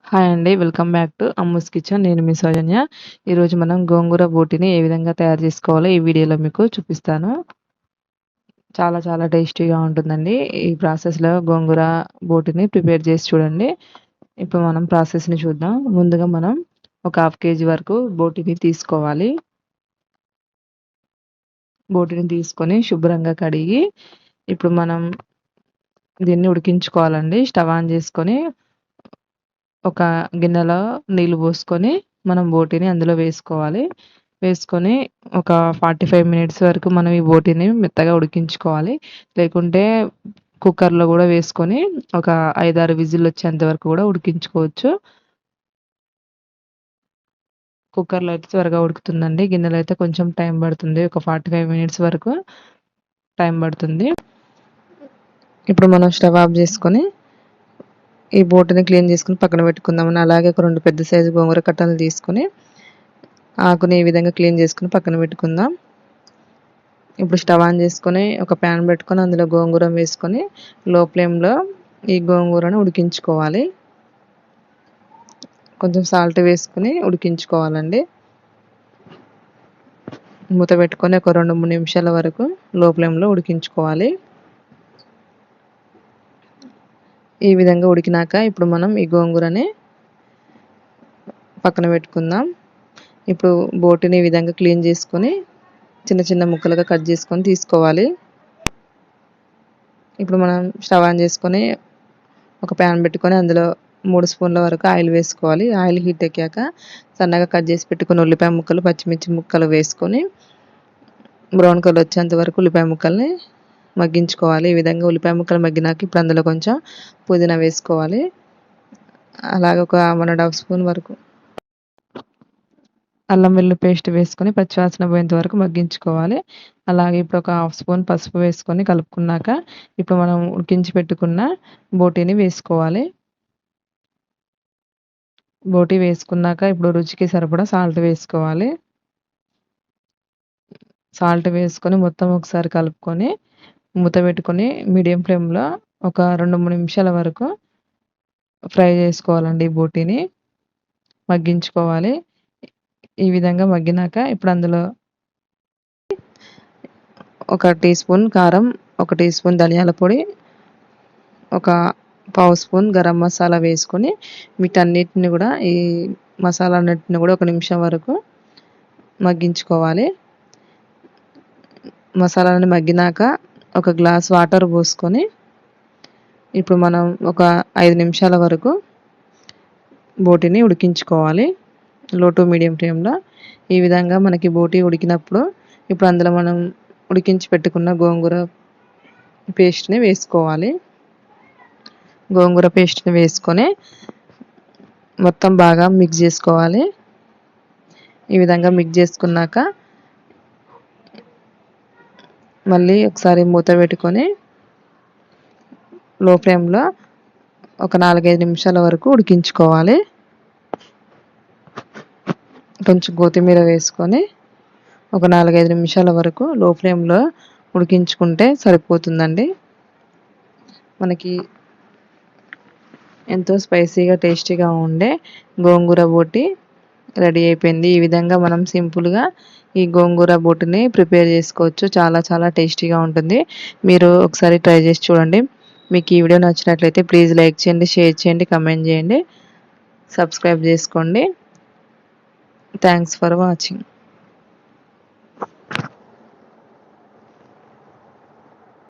Hi అండి. Welcome back to Ammu's kitchen. నేను మీ సౌజన్య. ఈరోజు మనం గోంగూర బోటిని ఏ విధంగా తయారు చేసుకోవాలో ఈ వీడియోలో మీకు చూపిస్తాను. చాలా చాలా టేస్టీగా ఉంటుందండి. ఈ ప్రాసెస్‌లో గోంగూర బోటిని ప్రిపేర్ చేసి చూడండి. ఇప్పుడు మనం ప్రాసెస్‌ని చూద్దాం. ముందుగా మనం ఒక హాఫ్ కేజీ వరకు బోటిని తీసుకోవాలి. బోటిని తీసుకొని శుభ్రంగా కడిగి ఇప్పుడు మనం దీన్ని ఉడికించుకోవాలండి. స్టవ్ ఆన్ చేసుకొని ఒక గిన్నెలో నీళ్లు పోసుకొని మనం బోటిని అందులో వేసుకోవాలి. వేసుకొని ఒక 45 మినిట్స్ వరకు మనం ఈ బోటిని మెత్తగా ఉడికించుకోవాలి. లేకుంటే కుక్కర్‌లో గూడా వేసుకొని ఒక 5, 6 విజిల్లు వచ్చేంత వరకు కూడా ఉడికించుకోవచ్చు. కుక్కర్‌లో అయితే త్వరగా ఉడుకుతుందండి. గిన్నెలో అయితే కొంచెం టైం పడుతుంది. ఒక 45 మినిట్స్ వరకు టైం పడుతుంది. ఇప్పుడు మనం స్టవ్ ఆఫ్ చేసుకొని ఈ బోటిని క్లీన్ చేసుకొని పక్కన పెట్టుకుందామని అలాగే ఒక 2 పెద్ద సైజు గోంగూర కట్టలు తీసుకొని ఆకుని ఈ విధంగా క్లీన్ చేసుకొని పక్కన పెట్టుకుందాం. ఇప్పుడు స్టవ్ ఆన్ చేసుకొని ఒక ప్యాన్ పెట్టుకొని అందులో గోంగూర వేసుకొని లో ఫ్లేమ్‌లో ఈ గోంగూరను ఉడికించుకోవాలి. కొంచెం సాల్ట్ వేసుకొని ఉడికించుకోవాలండి. మూత పెట్టుకొని ఒక 2, 3 నిమిషాల వరకు లో ఫ్లేమ్‌లో ఉడికించుకోవాలి. ఈ విధంగా ఉడికినాక ఇప్పుడు మనం ఈ గోంగూరని పక్కన పెట్టుకుందాం. ఇప్పుడు బోటిని ఈ విధంగా క్లీన్ చేసుకొని చిన్న చిన్న ముక్కలుగా కట్ చేసుకొని తీసుకోవాలి. ఇప్పుడు మనం స్టవ్ ఆన్ చేసుకొని ఒక ప్యాన్ పెట్టుకొని అందులో 3 స్పూన్ల వరకు ఆయిల్ వేసుకోవాలి. ఆయిల్ హీట్ ఎక్కాక సన్నగా కట్ చేసి పెట్టుకున్న ఉల్లిపాయ ముక్కలు, పచ్చిమిర్చి ముక్కలు వేసుకొని బ్రౌన్ కలర్ వచ్చేంత వరకు ఉల్లిపాయ ముక్కల్ని మగ్గించుకోవాలి. ఈ విధంగా ఉల్లిపాయ ముక్కలు మగ్గినాక ఇప్పుడు అందులో కొంచెం పుదీనా వేసుకోవాలి. అలాగే ఒక 1½ స్పూన్ వరకు అల్లం వెల్లుల్లి పేస్ట్ వేసుకొని పచ్చివాసన పోయేంత వరకు మగ్గించుకోవాలి. అలాగే ఇప్పుడు ఒక హాఫ్ స్పూన్ పసుపు వేసుకొని కలుపుకున్నాక ఇప్పుడు మనం ఉడికించి పెట్టుకున్న బోటీని వేసుకోవాలి. బోటీ వేసుకున్నాక ఇప్పుడు రుచికి సరిపడా సాల్ట్ వేసుకోవాలి. సాల్ట్ వేసుకొని మొత్తం ఒకసారి కలుపుకొని మూత పెట్టుకొని మీడియం ఫ్లేమ్‌లో ఒక 2, 3 నిమిషాల వరకు ఫ్రై చేసుకోవాలండి బోటీని. మగ్గించుకోవాలి. ఈ విధంగా మగ్గినాక ఇప్పుడు అందులో ఒక టీ స్పూన్ కారం, ఒక టీ స్పూన్ ధనియాల పొడి, ఒక పావు స్పూన్ గరం మసాలా వేసుకొని వీటన్నిటిని కూడా ఈ మసాలాలన్నిటిని కూడా 1 నిమిషం వరకు మగ్గించుకోవాలి. మసాలాలన్నీ మగ్గినాక ఒక గ్లాస్ వాటర్ పోసుకొని ఇప్పుడు మనం ఒక 5 నిమిషాల వరకు బోటీని ఉడికించుకోవాలి. లో టు మీడియం ఫ్లేమ్‌లో. ఈ విధంగా మనకి బోటీ ఉడికినప్పుడు ఇప్పుడు అందులో మనం ఉడికించి పెట్టుకున్న గోంగూర పేస్ట్‌ని వేసుకోవాలి. గోంగూర పేస్ట్‌ని వేసుకొని మొత్తం బాగా మిక్స్ చేసుకోవాలి. ఈ విధంగా మిక్స్ చేసుకున్నాక మళ్ళీ ఒకసారి మూత పెట్టుకొని లో ఫ్లేమ్‌లో ఒక 4, 5 నిమిషాల వరకు ఉడికించుకోవాలి. కొంచెం కొత్తిమీర వేసుకొని ఒక 4, 5 నిమిషాల వరకు లో ఫ్లేమ్‌లో ఉడికించుకుంటే సరిపోతుందండి. మనకి ఎంతో స్పైసీగా టేస్టీగా ఉండే గోంగూర బోటి రెడీ అయిపోయింది. ఈ విధంగా మనం సింపుల్‌గా ఈ గోంగూర బోటిని ప్రిపేర్ చేసుకోవచ్చు. చాలా చాలా టేస్టీగా ఉంటుంది. మీరు ఒకసారి ట్రై చేసి చూడండి. మీకు ఈ వీడియో నచ్చినట్లయితే ప్లీజ్ లైక్ చేయండి, షేర్ చేయండి, కామెంట్ చేయండి, సబ్స్క్రైబ్ చేసుకోండి. Thanks for watching.